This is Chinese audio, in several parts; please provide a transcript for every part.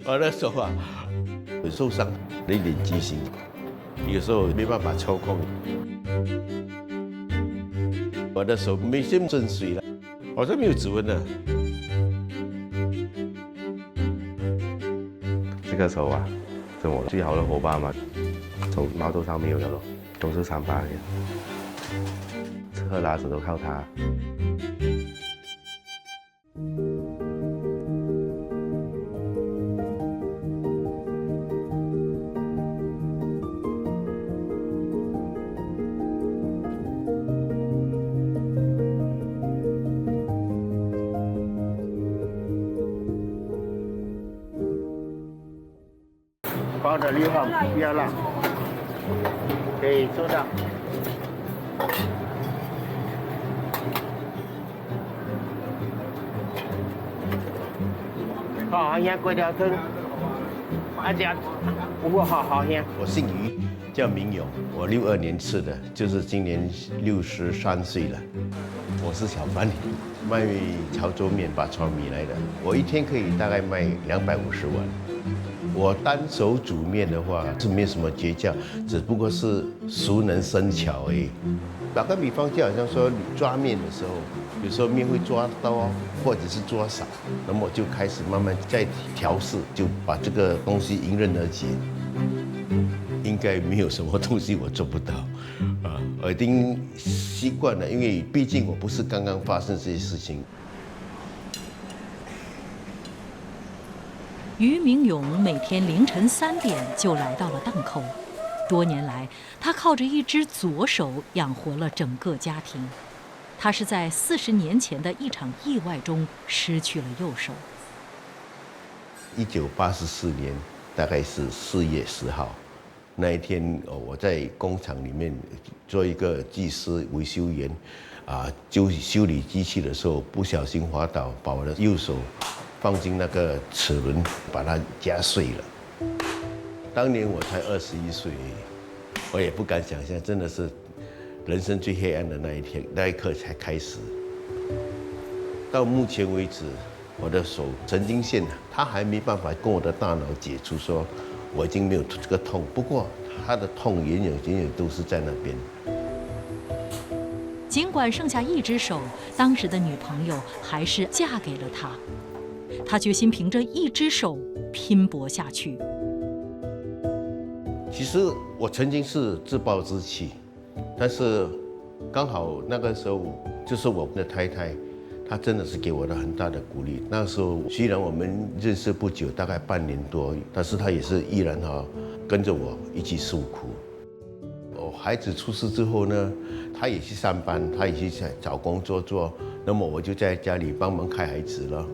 我那时候啊，很受伤，有点畸形，有时候没办法操控。我的手没先震水了，好像没有指纹了。这个手啊，是我最好的伙伴嘛，从毛头上没有了咯，都是伤疤的，吃喝拉屎都靠它。包的6号不要辣，可以收到。好香，粿条羹，家好香。我姓于，叫明勇，我62年次的，就是今年63岁了。我是小贩，卖潮州面、把炒米来的。我一天可以大概卖250碗。我单手煮面的话是没有什么诀窍，只不过是熟能生巧而已。打个比方，就好像说你抓面的时候，有时候面会抓多或者是抓少，那么就开始慢慢再调试，就把这个东西迎刃而解。应该没有什么东西我做不到，我已经习惯了，因为毕竟我不是刚刚发生这些事情。于明勇每天凌晨3点就来到了档口，多年来，他靠着一只左手养活了整个家庭。他是在40年前的一场意外中失去了右手。1984年，大概是4月10号，那一天，我在工厂里面做一个技师维修员，就修理机器的时候不小心滑倒，把我的右手放进那个齿轮，把它夹碎了。当年我才21岁，我也不敢想象，真的是人生最黑暗的那一天，那一刻才开始。到目前为止，我的手神经线它还没办法跟我的大脑解除，说我已经没有这个痛。不过它的痛远远都是在那边。尽管剩下一只手，当时的女朋友还是嫁给了他。他决心凭着一只手拼搏下去。其实我曾经是自暴自弃，但是刚好那个时候就是我的太太，她真的是给我了很大的鼓励。那时候虽然我们认识不久，大概半年多，但是她也是依然跟着我一起受苦。孩子出事之后呢，她也去上班，她也去找工作做，那么我就在家里帮忙看孩子了。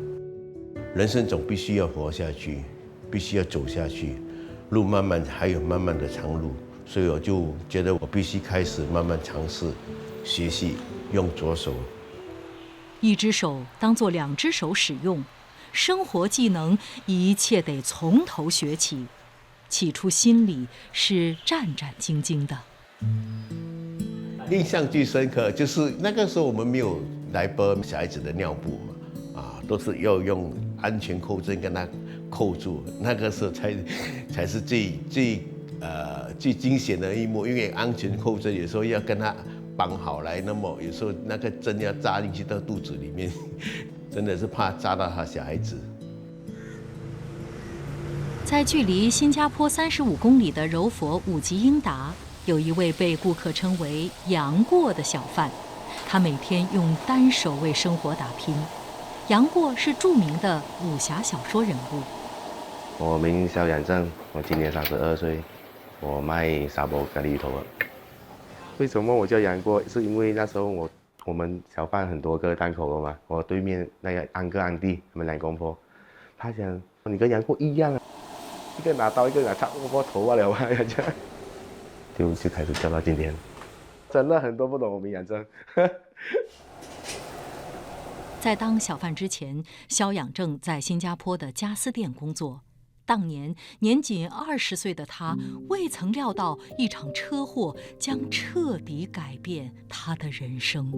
人生总必须要活下去，必须要走下去，路还有漫漫的长路，所以我就觉得我必须开始慢慢尝试学习用左手。一只手当作2只手使用，生活技能一切得从头学起。起初心里是战战兢兢的。印象最深刻就是那个时候我们没有来包小孩子的尿布嘛，都是要用安全扣针跟它扣住，那个时候才是最惊险的一幕，因为安全扣针有时候要跟它绑好来，那么有时候那个针要扎进去到肚子里面，真的是怕扎到他小孩子。在距离新加坡35公里的柔佛五级英达，有一位被顾客称为“杨过”的小贩，他每天用单手为生活打拼。杨过是著名的武侠小说人物。我名萧养正，我今年32岁，我卖沙煲咖喱鱼头了。为什么我叫杨过？是因为那时候我们小贩很多个档口了嘛，我对面那个安哥安弟他们2公婆，他讲你跟杨过一样啊，一个拿刀，一个拿插我头发了吧，就开始叫到今天，真的很多不懂我名养正。在当小贩之前，萧养正在新加坡的家私店工作。当年年仅20岁的他，未曾料到一场车祸将彻底改变他的人生。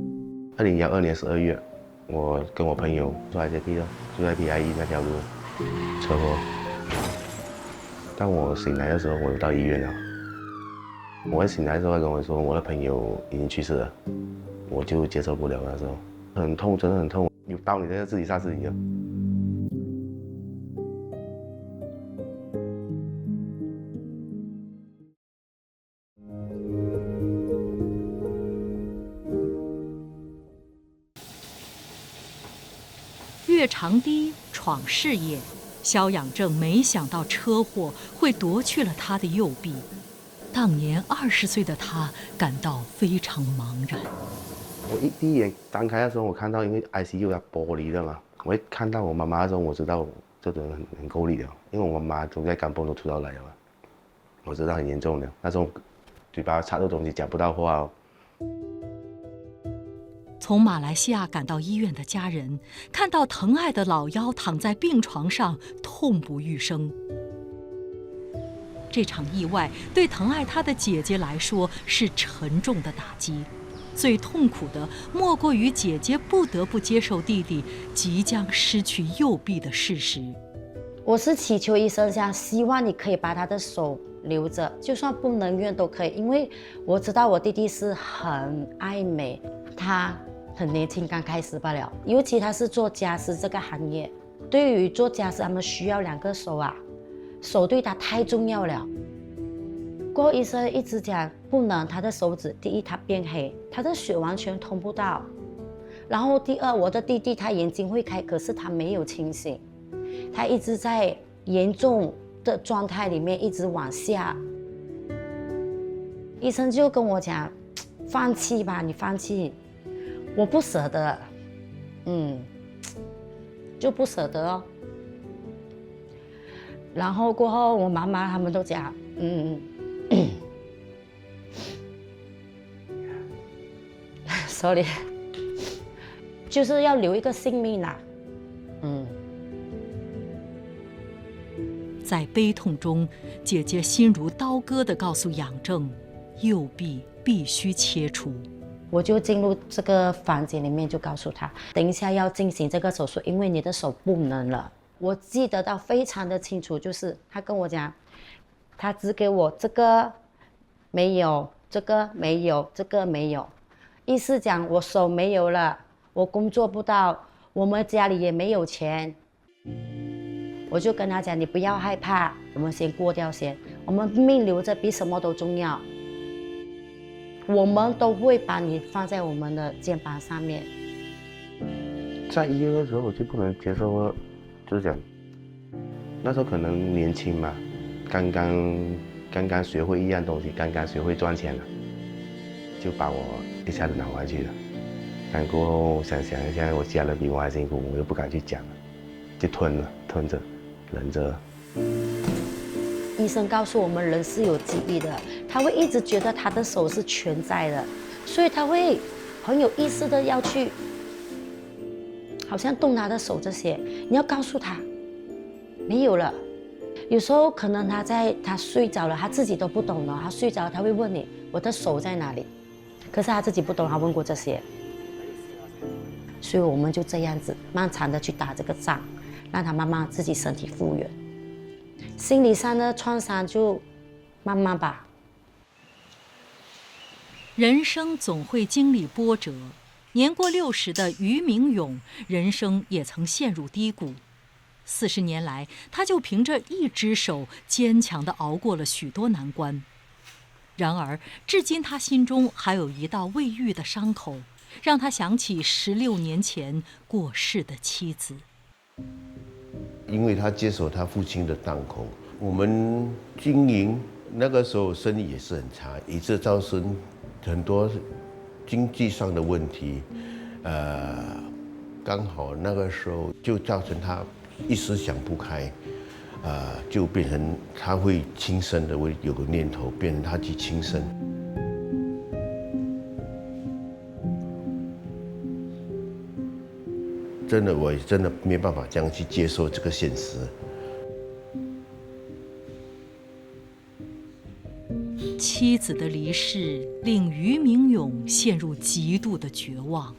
2012年12月，我跟我朋友住在这地了，住在 PIE 那条路，车祸。当我醒来的时候，我就到医院了。我一醒来的时候，他跟我说我的朋友已经去世了，我就接受不了。那时候很痛，真的很痛，有刀你在自己杀自己了。越长堤闯事业，萧养正没想到车祸会夺去了他的右臂。当年20岁的他感到非常茫然。我第一眼张开的时候，我看到因为 ICU 要剥离的嘛，我一看到我妈妈的时候，我知道这个人很够力的，因为我妈妈从在肝崩都出到来了嘛，我知道很严重的，那种嘴巴插着东西讲不到话哦。从马来西亚赶到医院的家人看到疼爱的老幺躺在病床上痛不欲生。这场意外对疼爱他的姐姐来说是沉重的打击，最痛苦的莫过于姐姐不得不接受弟弟即将失去右臂的事实。我是祈求医生想希望你可以把他的手留着，就算不能用都可以，因为我知道我弟弟是很爱美，他很年轻，刚开始罢了。尤其他是做家私这个行业，对于做家私他们需要2个手啊，手对他太重要了。过后医生一直讲不能，他的手指第一他变黑，他的血完全通不到。然后第二，我的弟弟他眼睛会开，可是他没有清醒，他一直在严重的状态里面一直往下。医生就跟我讲，放弃吧，你放弃。我不舍得，就不舍得哦。然后过后，我妈妈他们都讲，sorry， 就是要留一个性命啦，在悲痛中，姐姐心如刀割地告诉养正，右臂必须切除。我就进入这个房间里面，就告诉他，等一下要进行这个手术，因为你的手不能了。我记得到非常的清楚，就是他跟我讲，他只给我这个没有，这个没有，这个没有，意思讲我手没有了，我工作不到，我们家里也没有钱。我就跟他讲，你不要害怕，我们先过掉先，我们命留着比什么都重要。我们都会把你放在我们的肩膀上面。在医院的时候，我就不能接受，就是讲，那时候可能年轻嘛，刚刚学会一样东西，刚刚学会赚钱了，就把我一下子拿回去了。但过后想一下，我家人比我还辛苦，我又不敢去讲，就吞着，忍着。医生告诉我们，人是有记忆的，他会一直觉得他的手是全在的，所以他会很有意识的要去，好像动他的手这些。你要告诉他，没有了。有时候可能他睡着了，他自己都不懂了。他睡着了，他会问你我的手在哪里，可是他自己不懂，他问过这些。所以我们就这样子漫长的去打这个仗，让他慢慢自己身体复原。心理上的创伤就慢慢吧。人生总会经历波折，年过60的俞明勇，人生也曾陷入低谷。40年来，他就凭着一只手坚强地熬过了许多难关。然而，至今他心中还有一道未愈的伤口，让他想起16年前过世的妻子。因为他接手他父亲的档口，我们经营那个时候生意也是很差，以致造成很多经济上的问题。刚好那个时候就造成他一时想不开，就变成他会轻生的，会有个念头，变成他去轻生。真的，我也真的没办法这样去接受这个现实。妻子的离世令俞明勇陷入极度的绝望。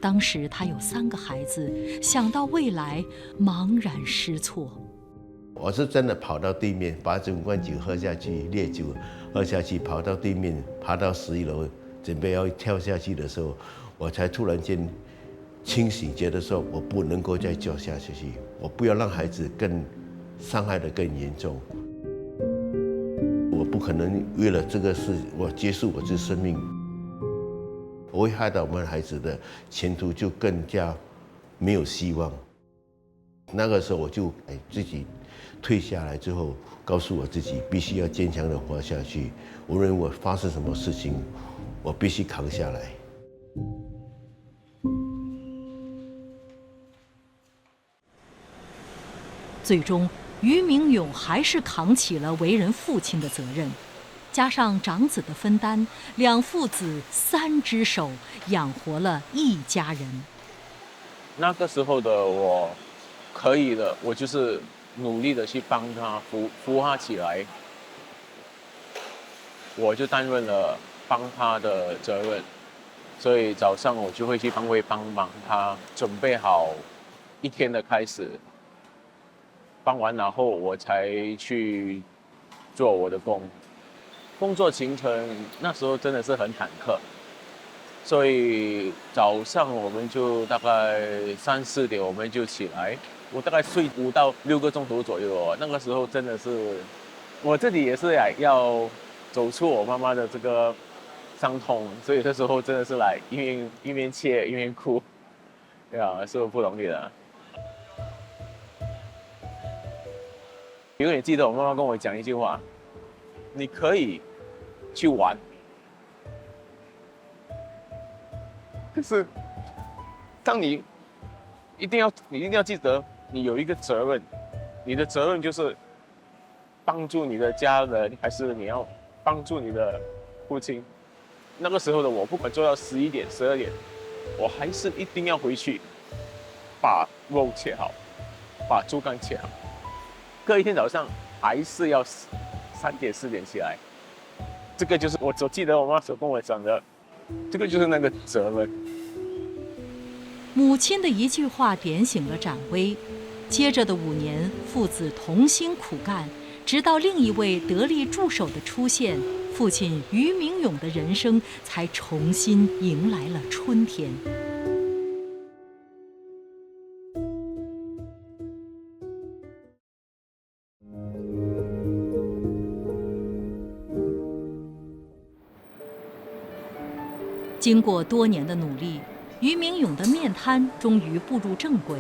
当时他有3个孩子，想到未来，茫然失措。我是真的跑到对面，把整罐酒喝下去，烈酒喝下去，跑到对面，爬到11楼，准备要跳下去的时候，我才突然间清醒，觉得说我不能够再掉下去，我不要让孩子更伤害得更严重。我不可能为了这个事，我结束我这生命，我会害到我们孩子的前途就更加没有希望。那个时候我就自己退下来之后，告诉我自己必须要坚强的活下去，无论我发生什么事情，我必须扛下来。最终，俞明勇还是扛起了为人父亲的责任，加上长子的分担，两父子3只手养活了一家人。那个时候的我，可以的，我就是努力的去帮他扶他起来，我就担任了帮他的责任，所以早上我就会去帮忙他准备好一天的开始，帮完然后我才去做我的工作行程，那时候真的是很坎坷。所以早上我们就大概3、4点我们就起来，我大概睡5到6个钟头左右哦。那个时候真的是，我自己也是要走出我妈妈的这个伤痛，所以那时候真的是来一面切一面哭，对啊，是不容易的。永远记得我妈妈跟我讲一句话：你可以去玩。可是，当你一定要记得，你有一个责任，你的责任就是帮助你的家人，还是你要帮助你的父亲。那个时候的我，不管做到11点、12点，我还是一定要回去把肉切好，把猪肝切好。隔一天早上还是要3点、4点起来。这个就是我所记得我妈所跟我讲的，这个就是那个责任。母亲的一句话点醒了展威，接着的5年，父子同心苦干，直到另一位得力助手的出现，父亲俞明勇的人生才重新迎来了春天。经过多年的努力，俞明勇的面摊终于步入正轨。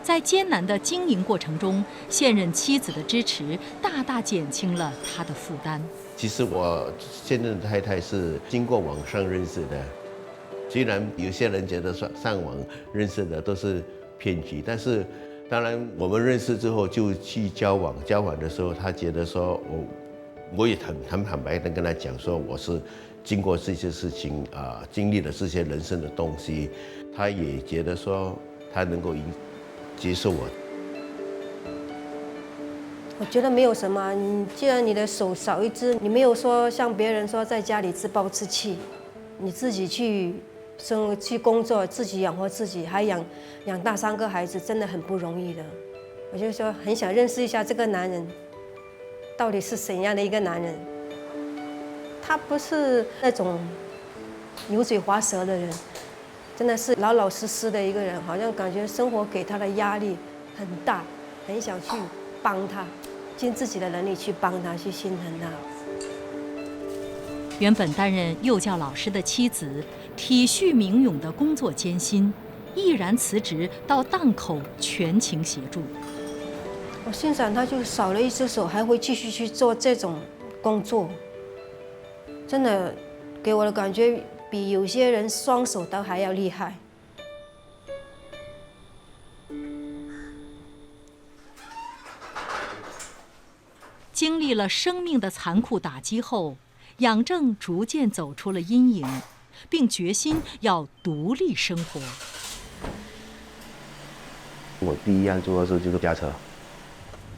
在艰难的经营过程中，现任妻子的支持大大减轻了他的负担。其实我现任的太太是经过网上认识的，虽然有些人觉得说上网认识的都是骗局，但是当然我们认识之后就去交往的时候，他觉得说我也很坦白的跟他讲说我是经过这些事情经历了这些人生的东西，他也觉得说他能够接受我。我觉得没有什么，既然你的手少一只，你没有说像别人说在家里自暴自弃，你自己去工作，自己养活自己，还养大3个孩子，真的很不容易的。我就说很想认识一下这个男人，到底是怎样的一个男人。他不是那种油嘴滑舌的人，真的是老老实实的一个人，好像感觉生活给他的压力很大，很想去帮他，尽自己的能力去帮他，去心疼他。原本担任幼教老师的妻子，体恤明勇的工作艰辛，毅然辞职到档口全勤协助。我欣赏他，就少了一只手，还会继续去做这种工作，真的给我的感觉比有些人双手都还要厉害。经历了生命的残酷打击后，杨正逐渐走出了阴影，并决心要独立生活。我第一样做的事就是驾车，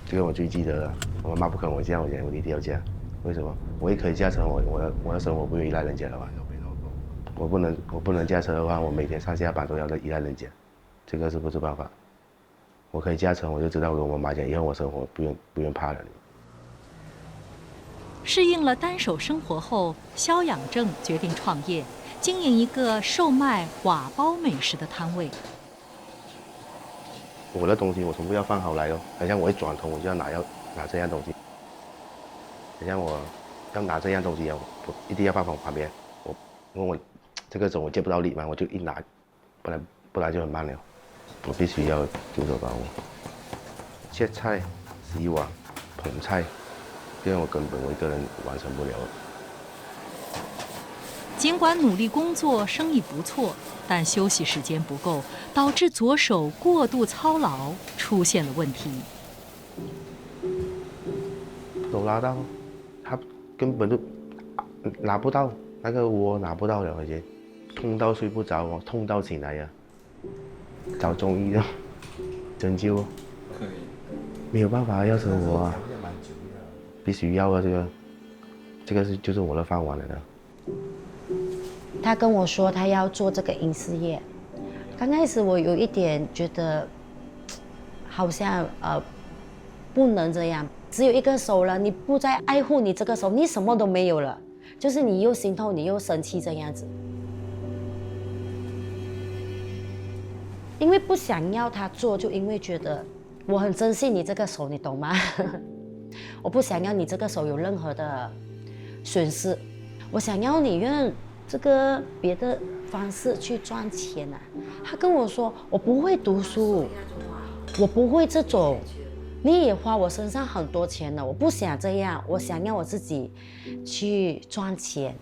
这个我最记得的。我妈妈不肯我驾，我一定要驾。为什么？我也可以驾车，我的生活不会依赖人家的话，我不能驾车的话，我每天上下班都要依赖人家，这个是不是办法？我可以驾车，我就知道跟我妈讲，以后我生活不用怕了。适应了单手生活后，肖养正决定创业，经营一个售卖瓦包美食的摊位。我的东西我全部要放好来哦，好像我一转头我就要拿这样东西，好像我要拿这样东西啊，我一定要放旁边。因为我这个手我接不到力嘛，我就一拿，不然就很慢了。我必须要徒手把握。切菜、洗碗、捧菜，这样我根本我一个人完成不了。尽管努力工作，生意不错，但休息时间不够，导致左手过度操劳，出现了问题。手拉到，他根本就拿不到那个窝，拿不到了，已经痛到睡不着哦，痛到醒来呀，找中医哦，针灸哦，没有办法要生活啊，必须要啊，这个就是我的饭碗来的。他跟我说他要做这个影视业，刚开始我有一点觉得，好像不能这样，只有一个手了，你不再爱护你这个手，你什么都没有了，就是你又心痛，你又生气这样子。因为不想要他做，就因为觉得我很珍惜你这个手，你懂吗？我不想要你这个手有任何的损失，我想要你用这个别的方式去赚钱啊。他跟我说我不会读书，我不会这种，你也花我身上很多钱了，我不想这样，我想要我自己去赚钱。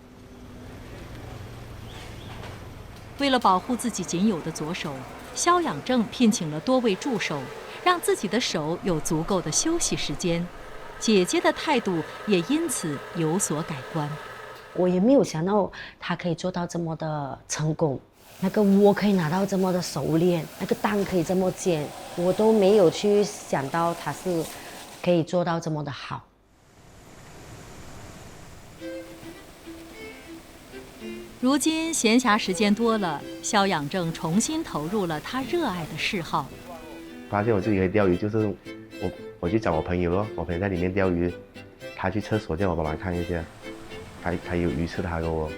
为了保护自己仅有的左手，肖养正聘请了多位助手，让自己的手有足够的休息时间。姐姐的态度也因此有所改观。我也没有想到他可以做到这么的成功，那个窝可以拿到这么的熟练，那个蛋可以这么煎，我都没有去想到他是可以做到这么的好。如今闲暇时间多了，肖养正重新投入了他热爱的嗜好。发现我自己可以钓鱼，就是我去找我朋友咯，我朋友在里面钓鱼，他去厕所叫我帮忙看一下，他有鱼吃，他给我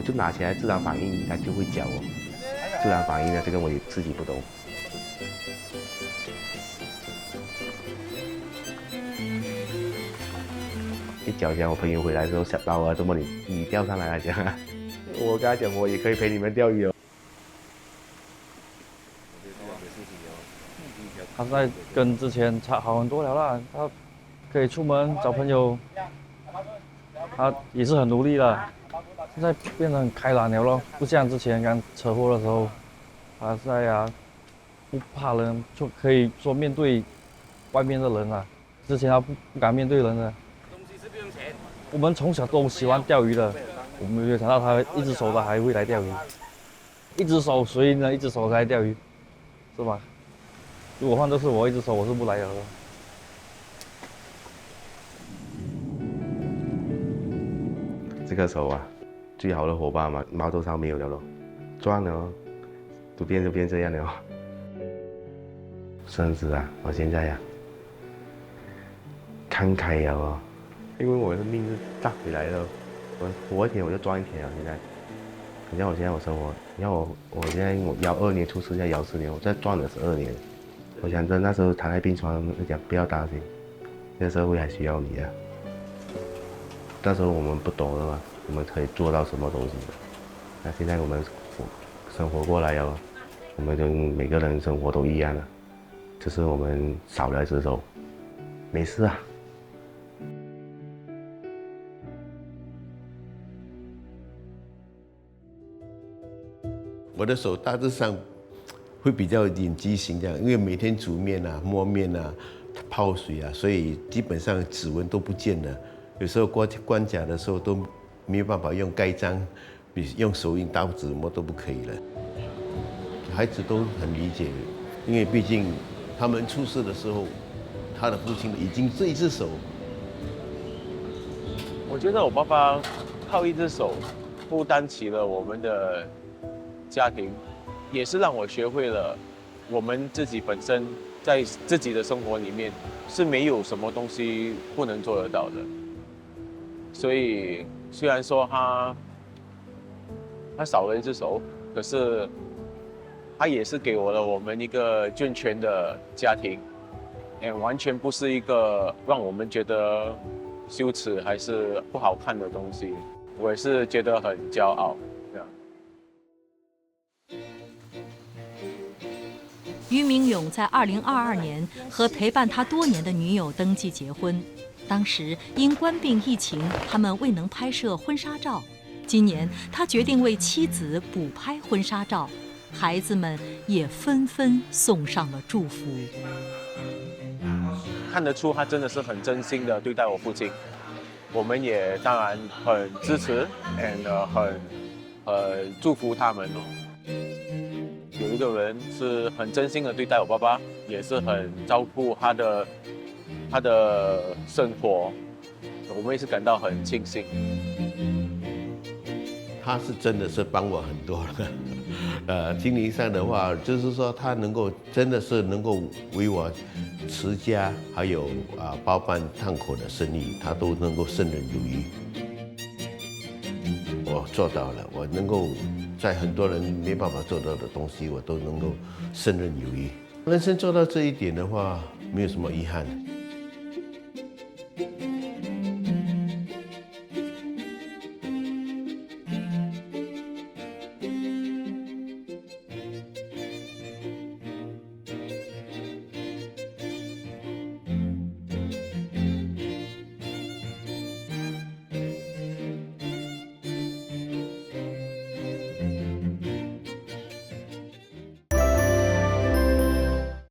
就拿起来自然反应，他就会教我。自然反应的这个我也自己不懂。一脚讲我朋友回来的时候吓到啊，怎么你钓上来了这样？我跟他讲我也可以陪你们钓鱼哦。他现在跟之前差好很多了啦，他可以出门找朋友，他也是很努力了，现在变得很开朗了咯，不像之前刚车祸的时候，他现在啊不怕人，就可以说面对外面的人了，之前他不敢面对人的。我们从小都喜欢钓鱼的，我们没有想到他一只手他还会来钓鱼，一只手谁呢？一只手来钓鱼，是吧？如果换作是我一只手，我是不来的。这个手啊，最好的伙伴嘛，毛头上没有了咯，赚了哦，就变这样了哦。甚至啊，我现在呀，看开了哦，因为我的命是赚回来的，我活一天我就赚一天了。现在，你像我现在我生活，你看我现在我12年出事，现在14年，我再赚了12年。我想着那时候躺在病床，就讲不要担心，这个社会还需要你啊。那时候我们不懂的嘛，我们可以做到什么东西？那现在我们生活过来了，我们跟每个人生活都一样了，只是我们少了一只手，没事啊。我的手大致上会比较有畸形这样，因为每天煮面啊、磨面啊、泡水啊，所以基本上指纹都不见了。有时候关卡的时候都没有办法用盖章，用手印、刀子什么都不可以了。孩子都很理解，因为毕竟他们出事的时候，他的父亲已经这一只手。我觉得我爸爸靠一只手负担起了我们的家庭，也是让我学会了我们自己本身在自己的生活里面是没有什么东西不能做得到的。所以虽然说他少了一只手，可是他也是给我们一个健全的家庭，完全不是一个让我们觉得羞耻还是不好看的东西。我也是觉得很骄傲。俞明勇在2022年和陪伴他多年的女友登记结婚，当时因冠病疫情，他们未能拍摄婚纱照。今年他决定为妻子补拍婚纱照，孩子们也纷纷送上了祝福。看得出他真的是很真心的对待我父亲，我们也当然很支持 ，and 很祝福他们哦。有一个人是很真心的对待我爸爸，也是很照顾他的生活，我们也是感到很庆幸。他是真的是帮我很多了，心灵上的话，就是说他真的是能够为我持家，还有包办档口的生意，他都能够胜任有余。我做到了，我能够在很多人没办法做到的东西，我都能够胜任有余。人生做到这一点的话，没有什么遗憾。